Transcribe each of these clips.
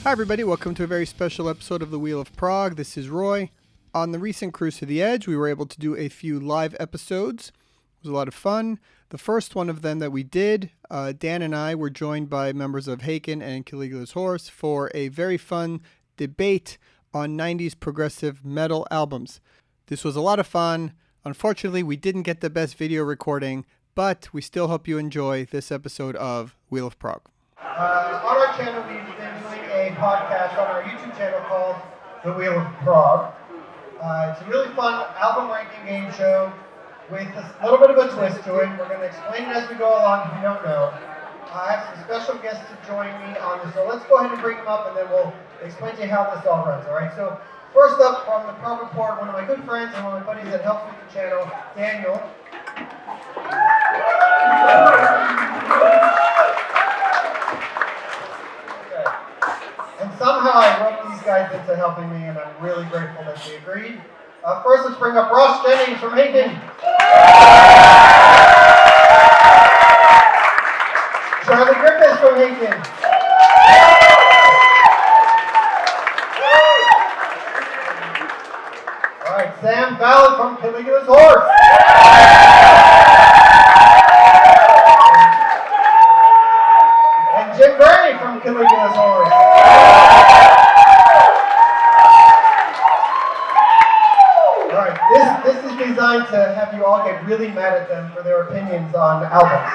Hi everybody, welcome to a very special episode of the Wheel of Prog. This is Roie. On the recent Cruise to the Edge, we were able to do a few live episodes. It was a lot of fun. The first one of them that we did, Dan and I were joined by members of Haken and Caligula's Horse for a very fun debate on 90s progressive metal albums. This was a lot of fun. Unfortunately, we didn't get the best video recording, but we still hope you enjoy this episode of Wheel of Prog. On our channel, we've been doing a podcast on our YouTube channel called The Wheel of Prog. It's a really fun album ranking game show with a little bit of a twist to it. We're going to explain it as we go along if you don't know. I have some special guests to join me on this, so let's go ahead and bring them up and then we'll explain to you how this all runs, alright? So, first up from the Prog Report, one of my good friends and one of my buddies that helps with the channel, Daniel. And somehow I roped these guys into helping me, and I'm really grateful that they agreed. First, let's bring up Jennings from Haken. Griffiths from Haken. All right, Vallen from Caligula's Horse. And from Caligula's Horse. Alright, this is designed to have you all get really mad at them for their opinions on albums.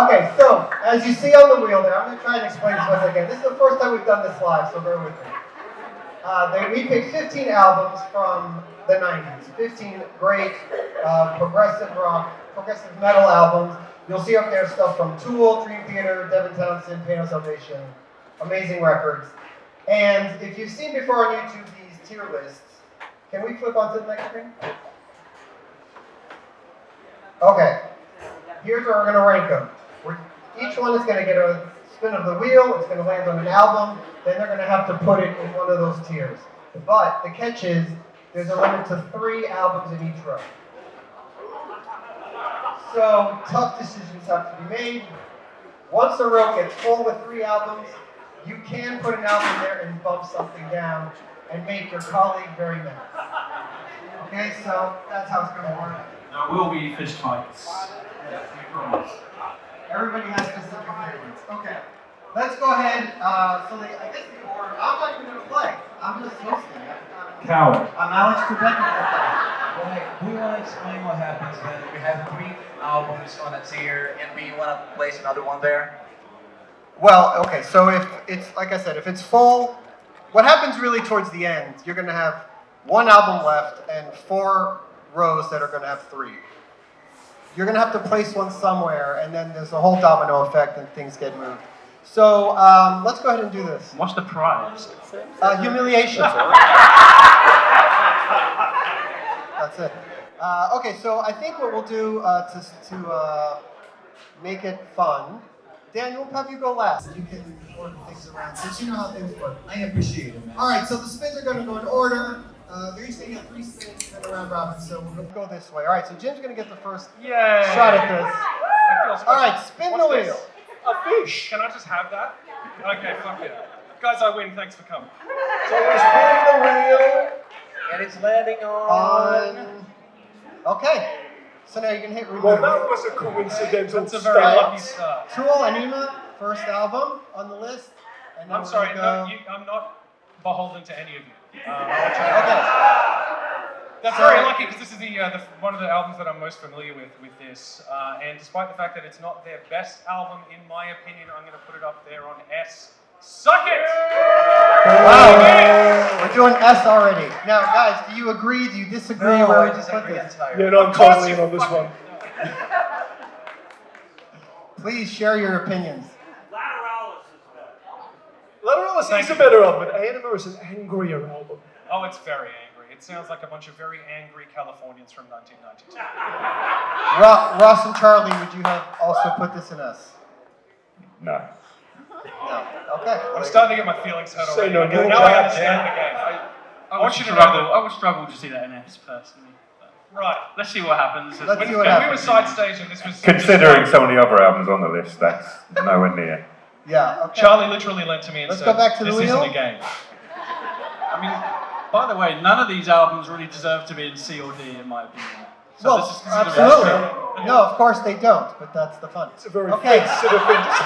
Okay, so, as you see on the wheel there, I'm going to try and explain as best I can. This is the first time we've done this live, so bear with me. We picked 15 albums from the 90s. 15 great progressive rock, progressive metal albums. You'll see up there stuff from Tool, Dream Theater, Devin Townsend, Pain of Salvation, amazing records. And if you've seen before on YouTube these tier lists, can we flip onto the next screen? Okay, here's where we're going to rank them. Each one is going to get a spin of the wheel, it's going to land on an album, then they're going to have to put it in one of those tiers. But the catch is, there's a limit to 3 albums in each row. So, tough decisions have to be made. Once a row gets full with 3 albums, you can put an album there and bump something down and make your colleague very mad. Okay, so that's how it's going to work. There will be fist fights. Yes, we promise. Everybody has specific favorites. Okay, let's go ahead. I guess the order, I'm not even going to play. I'm just hosting. Coward. I'm Alex Trebek. Do you want to explain what happens when we have 3 albums on a tier and we want to place another one there? Well, okay, so if it's, like I said, if it's full, what happens really towards the end, you're going to have 1 album left and 4 rows that are going to have 3. You're going to have to place one somewhere, and then there's a whole domino effect and things get moved. So let's go ahead and do this. What's the prize? Humiliation. That's it. Okay, so I think what we'll do to make it fun, Dan, we'll have you go last. You can order things around, since you know how things work. I appreciate it, man. All right, so the spins are going to go in order. They're each going to get 3 spins and a round robin, so we'll go this way. All right, so Jim's going to get the first shot at this. All right, spin the wheel. A fish! Can I just have that? Okay, fuck it. Guys, I win. Thanks for coming. So we're spinning the wheel, and it's landing on... Okay. So now you can hit remove. Well, that was a coincidental That's a very lucky start. Tool and Ema, first album on the list. And I'm sorry, no, I'm not beholden to any of you. Okay. That's very lucky because this is the one of the albums that I'm most familiar with this. And despite the fact that it's not their best album, in my opinion, I'm going to put it up there on S. Suck it! Wow. We're doing S already. Now, guys, do you agree? Do you disagree? No, Where I would you put disagree this? entirely. Yeah, no, I'm totally in on this one. Please share your opinions. Lateralis is a better album, but Anima is an angrier album. Oh, it's very angry. It sounds like a bunch of very angry Californians from 1992. Ross and Charlie, would you have also put this in S? No. No. Okay. I'm starting to get my feelings hurt Say already. no Okay, more, now I Jack. understand the game. I want you to know would struggle to see that in S personally. Right. Let's see what happens. Let's see what When we were happens. side staging, this was Considering some of the other albums on the list, that's nowhere near. Yeah. Okay. Charlie literally lent to me and Let's said, go back to the "This wheel." isn't a game." I mean, by the way, none of these albums really deserve to be in C or D, in my opinion. So Well, this is absolutely. No, of course they don't, but that's the fun. It's a very Okay. sort of thing to say.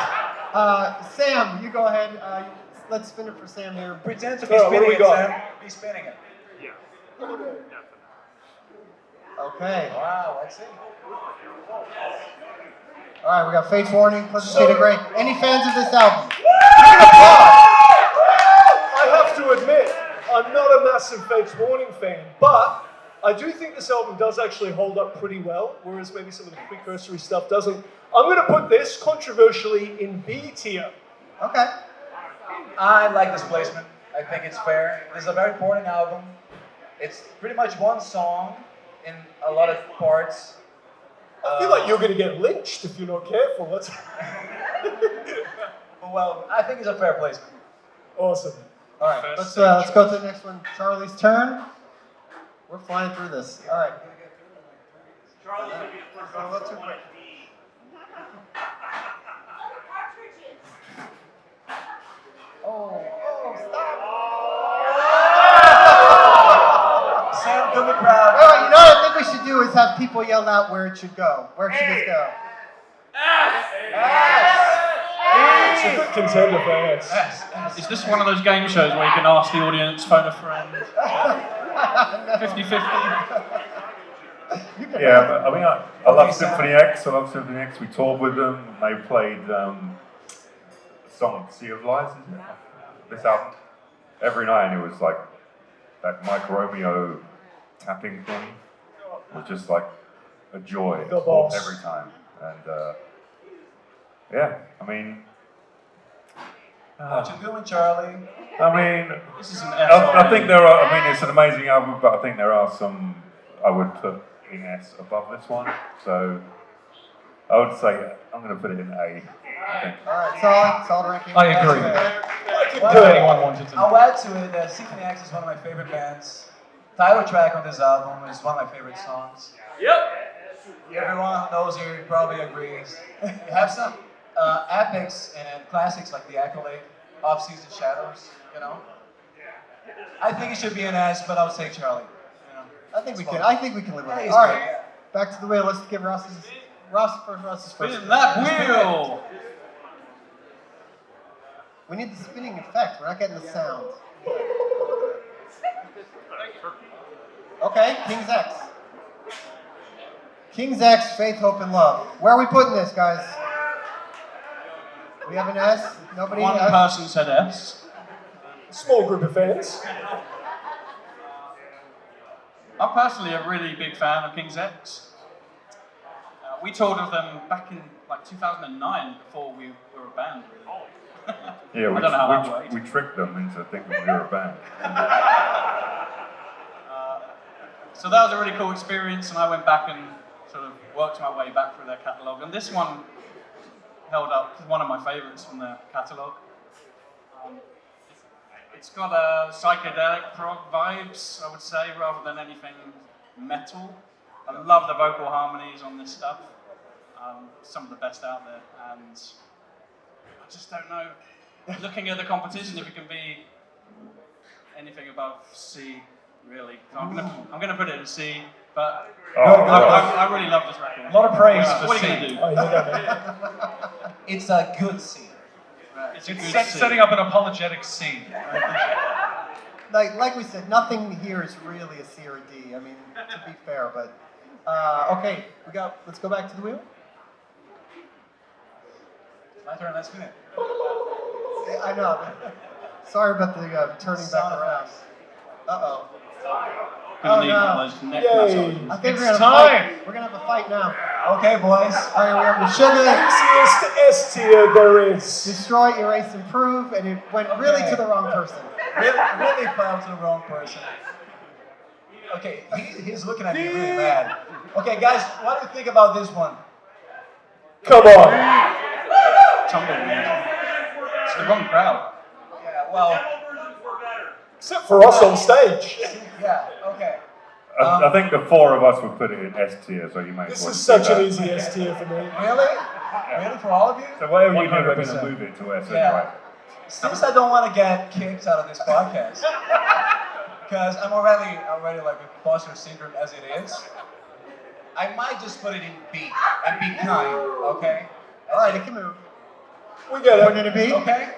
Sam, you go ahead. Let's spin it for Sam here. Pretend to be Alright, what do spinning we it, got? Sam. Be spinning it. Okay. Wow, let's see. All right, we got Fate's Warning, Pleasant State of Grey. Any fans of this album? I have to admit, I'm not a massive Fates Warning fan, but I do think this album does actually hold up pretty well, whereas maybe some of the precursory stuff doesn't. I'm going to put this, controversially, in B tier. Okay. I like this placement. I think it's fair. This is a very important album. It's pretty much one song in a lot of parts. I feel like you're going to get lynched if you're not careful. That's Well, I think it's a fair placement. awesome. All right, let's go to the next one. Charlie's turn. We're flying through this. All right. Charlie's going to be the first one. A little too quick. Sam, come the crowd. Wait, you know what I think we should do is have people yell out where it should go. Where should this go? It's a good contender for us. Is this one of those game shows where you can ask the audience, phone a friend? 50-50? Yeah, but, I mean, I love Symphony X. I love Symphony X. We toured with them. They played a song, Sea of Lies, isn't it? This album. Every night, and it was like that Mike Romeo tapping thing was just like a joy The boss. every time. And yeah, I mean, What you doing, Charlie? I mean, This is an I think there are. I mean, it's an amazing album, but I think there are some I would put in S above this one. So I would say I'm going to put it in A. I think. All right, solid ranking. I agree. If anyone wanted to. I'll add to it that Symphony X is one of my favorite bands. Title track on this album is one of my favorite songs. Everyone who knows here probably agrees. You have some epics and classics like The Accolade, Off-Season Shadows, you know. I think it should be an S, but I'll take Charlie. You know. I think we can live with Yeah, it. he's All great. right, back to the wheel. Let's give Ross's first. Spin that wheel! We need the spinning effect. We're not getting the sound. Okay, King's X. King's X, Faith, Hope, and Love. Where are we putting this, guys? We have an S. Nobody. One person said S. Small group of fans. I'm personally a really big fan of King's X. We toured with them back in like 2009 before we were a band, really. Yeah, I don't know how that worked. we tricked them into thinking we were a band. So that was a really cool experience, and I went back and sort of worked my way back through their catalogue. And this one held up. It's one of my favourites from their catalogue. It's got psychedelic prog vibes, I would say, rather than anything metal. I love the vocal harmonies on this stuff. Some of the best out there, and I just don't know. Looking at the competition, if it can be anything above C, really. So I'm gonna put it in C, but I really love this record. A lot of praise for What are C. you gonna do? Oh, yeah. It's a good scene. It's a It's good C. setting up an apologetic C. Like we said, nothing here is really a C or a D. I mean, to be fair, but okay, let's go back to the wheel. My turn, let's spin it. Yeah, I know. Sorry about the turning Sound back around. effects. Uh-oh. Gonna need no. one of those neck Yay. massages. I think It's we're gonna time. fight. We're gonna have a fight now. Okay, boys. All right, we have the sugar, Easiest S tier there is. destroy, erase, improve, and it went really Okay. to the wrong person. Really fell to the wrong person. Okay, he's looking at me really bad. Okay, guys, what do you think about this one? Come on. Tumbleweed. It's the wrong crowd. Yeah, well, Except for us on stage. yeah, okay. I think the four of us would put it in S tier, so you might. This is such an easy S tier for me. Really? Really, for all of you? So whatever you do, we're going 100%. to move it to S Yeah. anyway. Since I don't want to get kicked out of this podcast, because I'm already like imposter syndrome as it is, I might just put it in B and be kind, okay? All right, it can move. We get Put it. it in B, okay?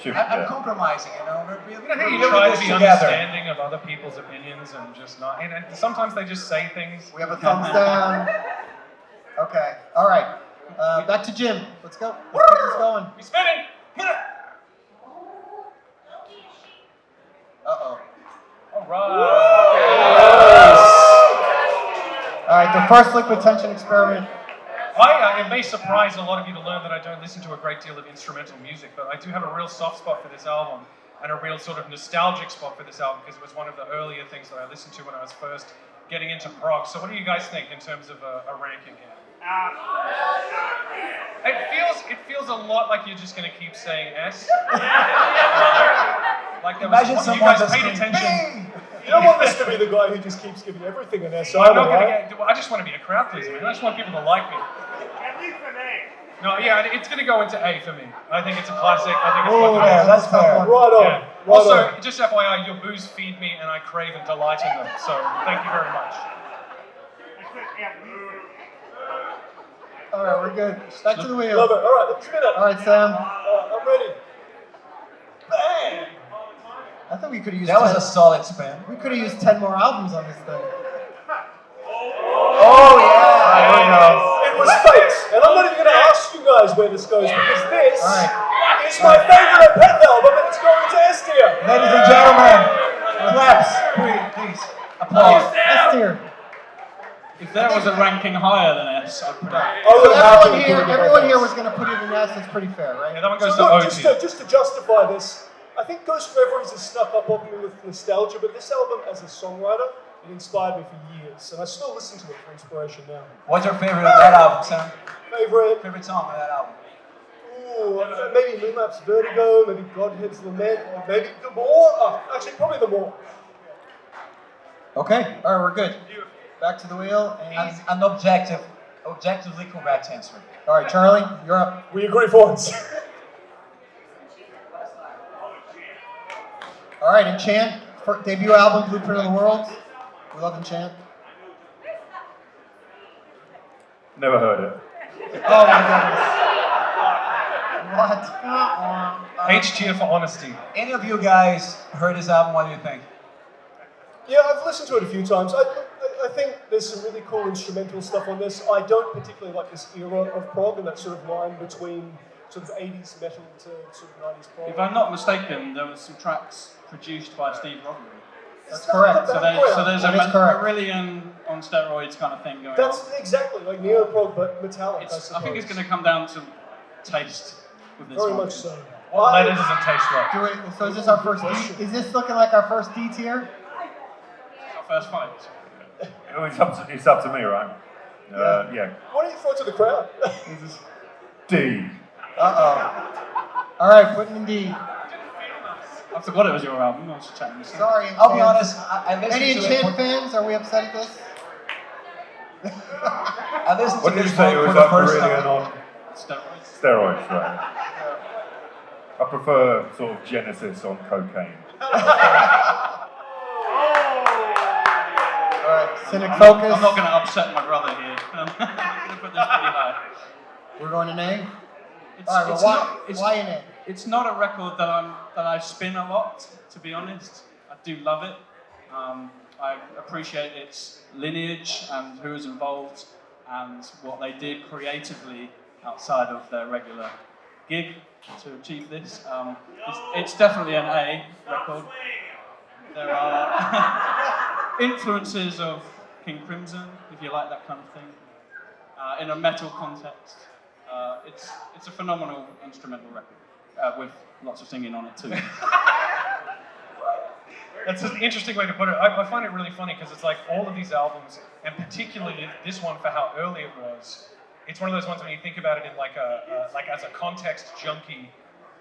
Sure, I'm yeah. compromising, you know. You know how We're you doing try this to be together. understanding of other people's opinions and just not. And sometimes they just say things. We have a thumbs down. Okay. All right. Back to Jim. Let's go. Let's get this going. He's spinning. Uh-oh. All right. All right. The first liquid tension experiment. It may surprise a lot of you to learn that I don't listen to a great deal of instrumental music, but I do have a real soft spot for this album and a real sort of nostalgic spot for this album because it was one of the earlier things that I listened to when I was first getting into prog. So what do you guys think in terms of a ranking here? It feels a lot like you're just going to keep saying S. Like there was Imagine you someone guys just paid scream, attention. You don't want this to be the guy who just keeps giving everything an S. I'm not either, going right? to get. I just want to be a crowd pleaser, man. I just want people to like me. At least an A. No, yeah, it's going to go into A for me. I think it's a classic. I think it's Oh, fucking yeah, awesome. that's fair. Right on. Yeah. Right Also, on. just FYI, your booze feed me and I crave and delight in them. So thank you very much. I said at least. All right. We're good. Back to the wheel. Love it. All right, let's spin it. All right, Sam. I'm ready. Bang! I thought we could have used. That was 10 a solid spin. We could have used 10 more albums on this thing. Oh, yeah. There we go. It was fate, and I'm not even going to ask you guys where this goes because this All right. is my favorite Pet album, and it's going to S tier. Ladies and gentlemen, claps, please. Applause. S tier. If there was a ranking higher than S, I'd put it. I So would have to everyone here was going to put it in S. It's pretty fair, Yeah, right? that one goes So to look, OT. just to justify this, I think Ghost Reveries has snuck up on me with nostalgia, but this album, as a songwriter, it inspired me for years, and I still listen to it for inspiration now. What's your favorite of that album, Sam? Favorite? Song of that album? Ooh, maybe Moonlap's Vertigo, maybe Godhead's Lament, maybe The More. Actually, probably The More. Okay. All right. We're good. Back to the wheel. And An objectively correct answer. all right, Charlie, you're up. We agree for once. All right, Enchant, debut album, Blueprint of the World. We love Enchant. Never heard it. Oh my goodness. What? H tier for honesty. Any of you guys heard this album? What do you think? Yeah, I've listened to it a few times. I think there's some really cool instrumental stuff on this. I don't particularly like this era of prog and that sort of line between sort of 80s metal to sort of 90s prog. If I'm not mistaken, there were some tracks produced by Steve Rodman. That's correct. So there's a That is correct. Marillion on steroids kind of thing going That's on. exactly like neo prog, but metallic. I think it's going to come down to taste with this very one. much so. What letters does it taste like? Do it. So is this our first D? Is this looking like our first D tier? Our first fight. Oh, it's up to me, right? Yeah. What do you throw to the crowd? D. Uh-oh. All right, putting in D. I forgot it was your album. I was just chatting. Sorry, I'll be Enchant. honest, I listened Any to Enchant it. fans? Are we upset at this? I listened What to did you this say? It one was for the up first really time. on Steroids. steroids, right? I prefer sort of Genesis on cocaine. All right, Cynic Focus. I'm not going to upset my brother here. I'm going to put this pretty high. We're going in A. It's, All right, it's well, not, it's, why in A? it's not a record that I spin a lot, to be honest. I do love it. I appreciate its lineage and who was involved and what they did creatively outside of their regular gig to achieve this. It's definitely an A record. There are influences of King Crimson, if you like that kind of thing, in a metal context. It's a phenomenal instrumental record with lots of singing on it too. That's an interesting way to put it. I find it really funny because it's like all of these albums, and particularly this one for how early it was. It's one of those ones when you think about it in like as a context junkie,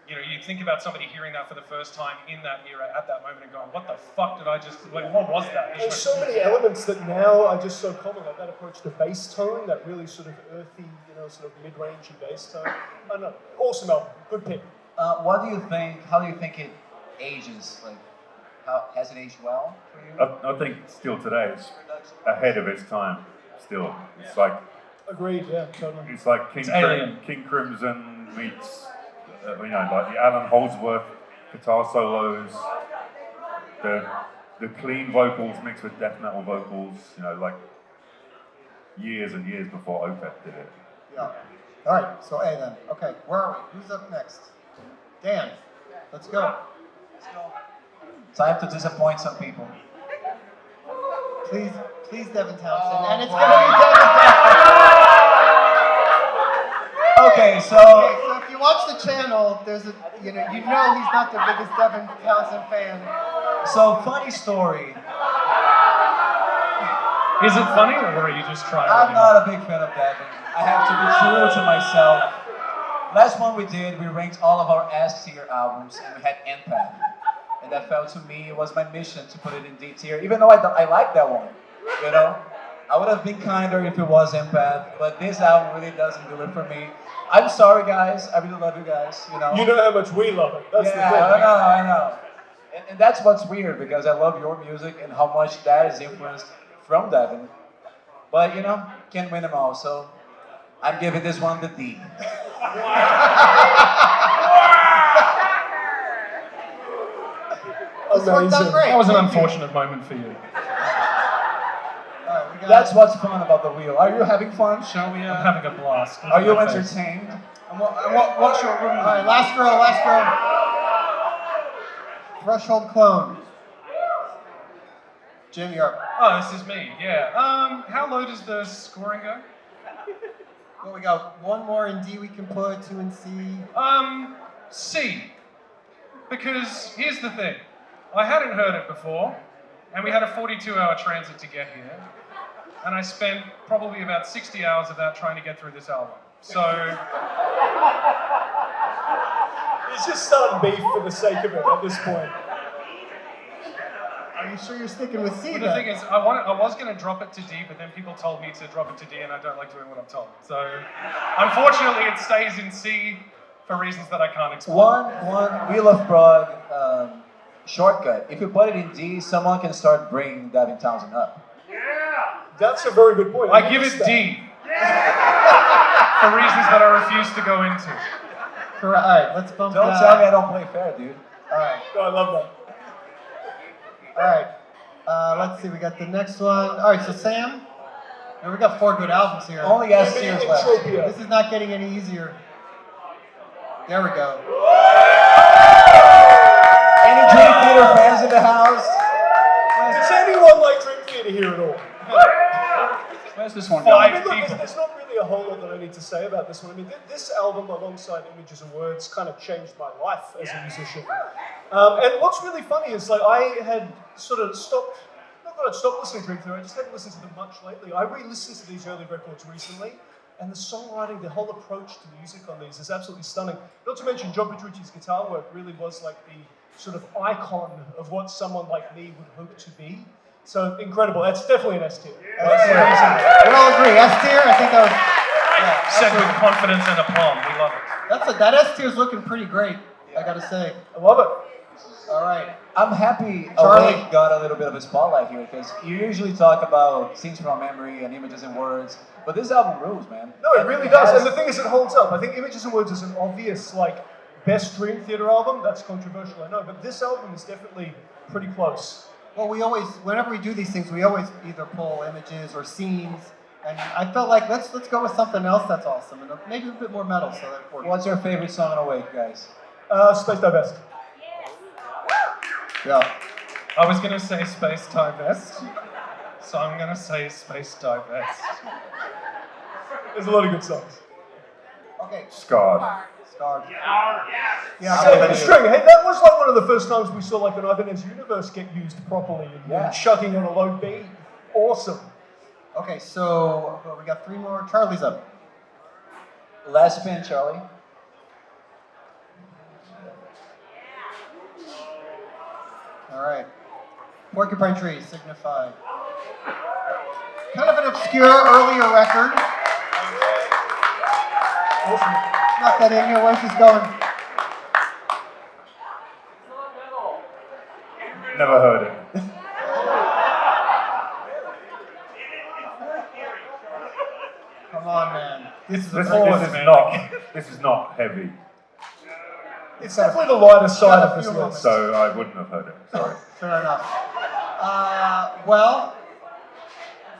you think about somebody hearing that for the first time in that era at that moment and going, what the fuck did I just, like, what was that? There's so many elements that now are just so common, like that approach to bass tone, that really sort of earthy, sort of mid-rangey bass tone. I don't know. Awesome album. Good pick. What do you think? How do you think it ages? Like, how has it aged well for you? I think still today it's ahead of its time. Still, it's like Agreed. Yeah, totally. it's like King Crimson meets like the Alan Holdsworth guitar solos, the clean vocals mixed with death metal vocals. Like years and years before Opeth did it. Yeah. All right. So A then. Okay. Where are we? Who's up next? Dan. Let's go. Time to disappoint some people. Please, Devin Townsend. And it's going to be Devin Townsend. Okay, so So if you watch the channel, there's you know he's not the biggest Devin Townsend fan. funny story. Is it funny, or are you just trying? I'm not a big fan of Devin. I have to be true to myself. Last one we did, we ranked all of our S tier albums, and we had Empath. And that felt to me, it was my mission to put it in D tier, even though I like that one. I would have been kinder if it was Empath, but this album really doesn't do it for me. I'm sorry, guys. I really love you guys. You know how much we love it. That's the thing. I know. And that's what's weird, because I love your music and how much that is influenced from Devin. But, can't win them all, so I'm giving this one the D. This worked out great. That was an unfortunate moment for you. That's what's fun about the wheel. Are you having fun? Shall we? I'm having a blast. Are you entertained? And what's your room? All right, last row. Threshold clone. Jim, you're up. Oh, this is me. Yeah. How low does the scoring go? Well, we got one more in D we can put, two in C. C. Because here's the thing. I hadn't heard it before, and we had a 42-hour transit to get here. And I spent probably about 60 hours of that trying to get through this album. So It's just starting beef for the sake of it at this point. Are you sure you're sticking with C? Well, the thing is, I was going to drop it to D, but then people told me to drop it to D, and I don't like doing what I'm told. So unfortunately, it stays in C for reasons that I can't explain. One Wheel of Prog shortcut. If you put it in D, someone can start bringing Devin Townsend up. That's a very good point. I give it D. For reasons that I refuse to go into. Correct. All right, let's bump Don't that. tell me I don't play fair, dude. All right. Oh, I love that. All right. Let's see. We got the next one. All right. So Sam, and we got 4 good albums here. Only S tiers left. This is not getting any easier. There we go. Any Dream Theater fans in the house? Does anyone like Dream Theater here at all? Where's this one Five going? I mean, look, people. there's not really a whole lot that I need to say about this one. I mean, this album, alongside Images and Words, kind of changed my life as a musician. And what's really funny is, like, I had sort of stopped, not that I'd stopped listening to Dream Theater, I just hadn't listened to them much lately. I re-listened to these early records recently, and the songwriting, the whole approach to music on these is absolutely stunning. Not to mention, John Petrucci's guitar work really was like the sort of icon of what someone like me would hope to be. So incredible. That's definitely an S tier. We all agree. S tier. I think that was. Said with confidence and aplomb. We love it. That S tier is looking pretty great. I gotta say. I love it. All right. I'm happy Charlie. Awake got a little bit of a spotlight here, because you usually talk about scenes from memory and Images and Words, but this album rules, man. No, it really does. And the thing is, it holds up. I think Images and Words is an obvious, like, best Dream Theater album. That's controversial, I know, but this album is definitely pretty close. Well, whenever we do these things, we always either pull images or scenes, and I felt like let's go with something else that's awesome, and maybe a bit more metal, so that works. What's your favorite song on Awake, guys? Space Divest. Yeah. I was going to say Space Divest, so I'm going to say Space Divest. There's a lot of good songs. Okay. Scarred. Scarred. Yeah, Seven String. Hey, that was like one of the first times we saw like an Ibanez Universe get used properly and chugging on a low beat. Awesome. Okay, so we got 3 more. Charlie's up. Last spin, Charlie. All right. Porcupine Tree, Signify. Kind of an obscure earlier record. Not that in here. Where's this going? Never heard it. Come on, man. This is not heavy, It's definitely the lighter side of this list. so I wouldn't have heard it. Sorry. Fair enough. Well,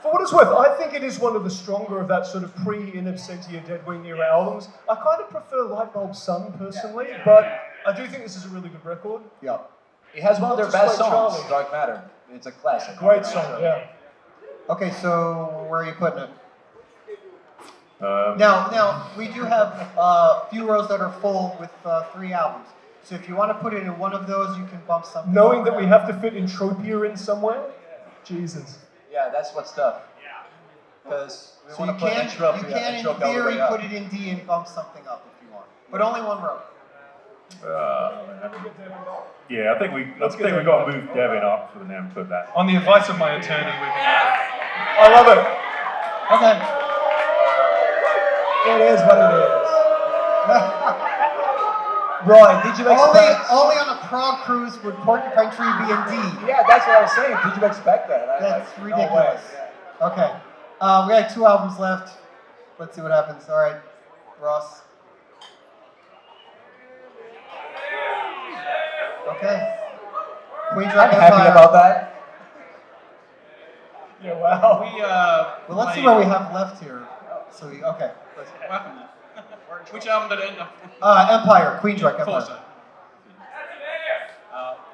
For what it's worth, I think it is one of the stronger of that sort of pre-In Absentia Deadwing era albums. I kind of prefer Lightbulb Sun personally, but I do think this is a really good record. yeah. It has one of their Just best like songs, Charlie. Dark Matter. It's a classic. Great song, yeah. Okay, so where are you putting it? Um, Now, we do have a few rows that are full with 3 albums. So if you want to put it in one of those, you can bump something. Knowing up. that we have to fit Entropia in somewhere, Jesus. Yeah, that's what's tough. Because we So want you to put can, Entropia, you can in Entropia all the theory way up. put it in D and bump something up if you want, but only one row. yeah, I think we got to move Devin up and then put that. On the advice of my attorney, we're gonna I love it. Okay. It is what it is. Roy, did you expect... Only on a Prague cruise would Porcupine Tree be in D. Yeah, that's what I was saying. Did you expect that? That's No way. ridiculous. Okay. We got 2 albums left. Let's see what happens. All right, Ross. Okay. Queen's I'm Rock happy Empire. about that. Yeah, wow. Well, let's see what we have left here. So we, okay. What happened there? Which album did it end up? Empire. Queen's Rock Thought Empire. so.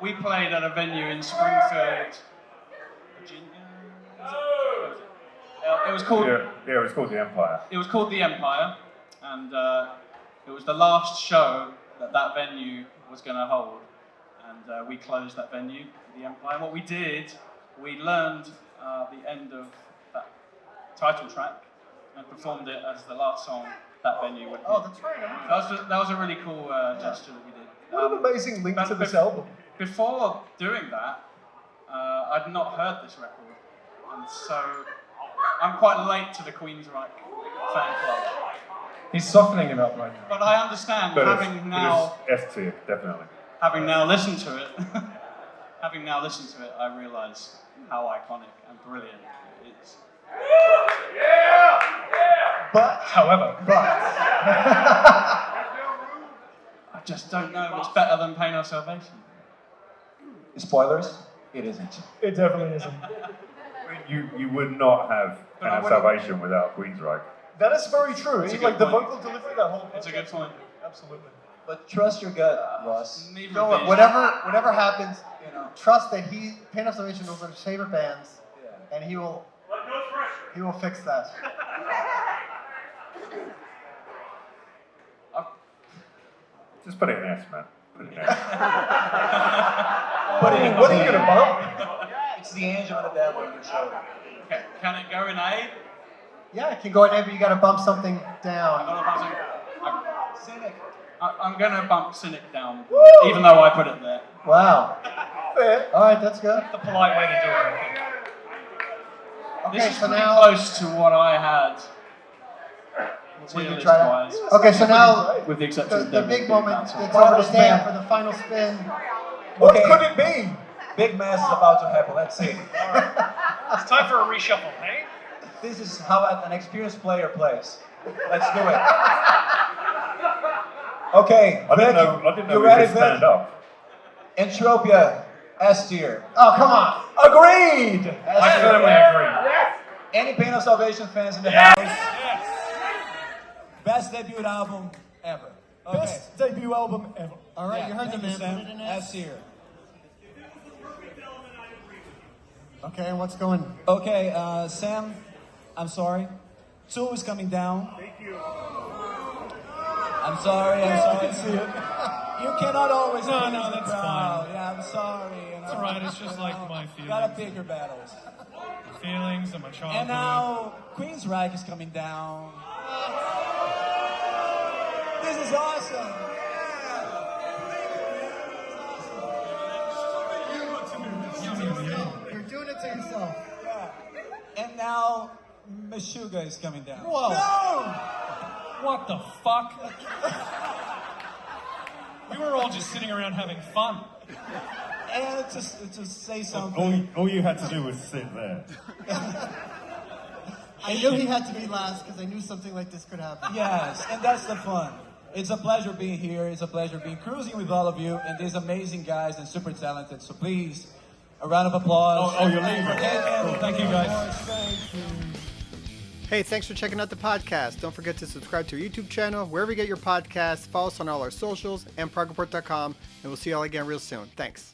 We played at a venue in Springfield, Virginia. It was called. Yeah, it was called The Empire. It was called The Empire, and it was the last show that venue was going to hold, and we closed that venue, The Empire. And what we did, we learned the end of that title track and performed it as the last song that venue would. Oh, that's right. That was a really cool gesture that we did. What an amazing link but to this album. Before doing that, I'd not heard this record, and so I'm quite late to the Queensryche fan club. He's softening it up right now. But I understand, But having it's now S tier, definitely. having now listened to it, having now listened to it, I realise how iconic and brilliant it is. However, I just don't know if it's better than Pain or Salvation. Spoilers? It isn't. It definitely isn't. You would not have But I Pan of wouldn't- Salvation without Queensryche. That is very true. It's a Like good the point. vocal delivery, that whole. It's a good point. Absolutely. But trust your gut, Ross. Neither You know of what? these- Whatever happens, You know. trust that Pain of Salvation is one of his favorite bands, Yeah. and he will But no pressure. he will fix that. Just put it in S, man. Put it in S. What are you gonna bump? It's the angel and the devil in your show. Can it go in A? Yeah, it can go in there, but you got to bump something I'm down. gonna bump Cynic. I'm gonna bump Cynic down, even though I put it there. Wow. Fair. All right, that's good. the polite way to do it, I think. Okay, This is so pretty now. close to what I had. We can tier try that. list-wise, Okay, so now with the exception the of Devil big being moment. cancelled. It's over to Dan for the final spin. What Okay. could it be? Big mess is about to happen. Let's see. It's time for a reshuffle, hey? This is how an experienced player plays. Let's do it. Okay. I didn't Vic, know you we ready, could stand Vic? up. Entropia, S tier. Oh, come on. Agreed. I firmly agree. Any Pain of Salvation fans in the house? Best debut album ever. Okay. Best debut album ever. All right, you heard the thank man. Sam. Put it in S tier. Okay, and what's going? Okay, Sam, I'm sorry. 2 is coming down. Thank you. I'm sorry. You cannot always No, please no, the that's crowd. fine. Yeah, I'm sorry. It's all right, it's just like my Gotta feelings. pick your battles. My feelings and my childhood. And now, Queensryche is coming down. This is awesome. now Meshuggah is coming down. Whoa. No! What the fuck? We were all just sitting around having fun. And to say something. All you had to do was sit there. I knew he had to be last because I knew something like this could happen. Yes, and that's the fun. It's a pleasure being here. It's a pleasure being cruising with all of you and these amazing guys and super talented. So please, a round of applause. Oh, you're leaving. Cool. Thank you, guys. Hey, thanks for checking out the podcast. Don't forget to subscribe to our YouTube channel, wherever you get your podcasts. Follow us on all our socials and progreport.com, and we'll see you all again real soon. Thanks.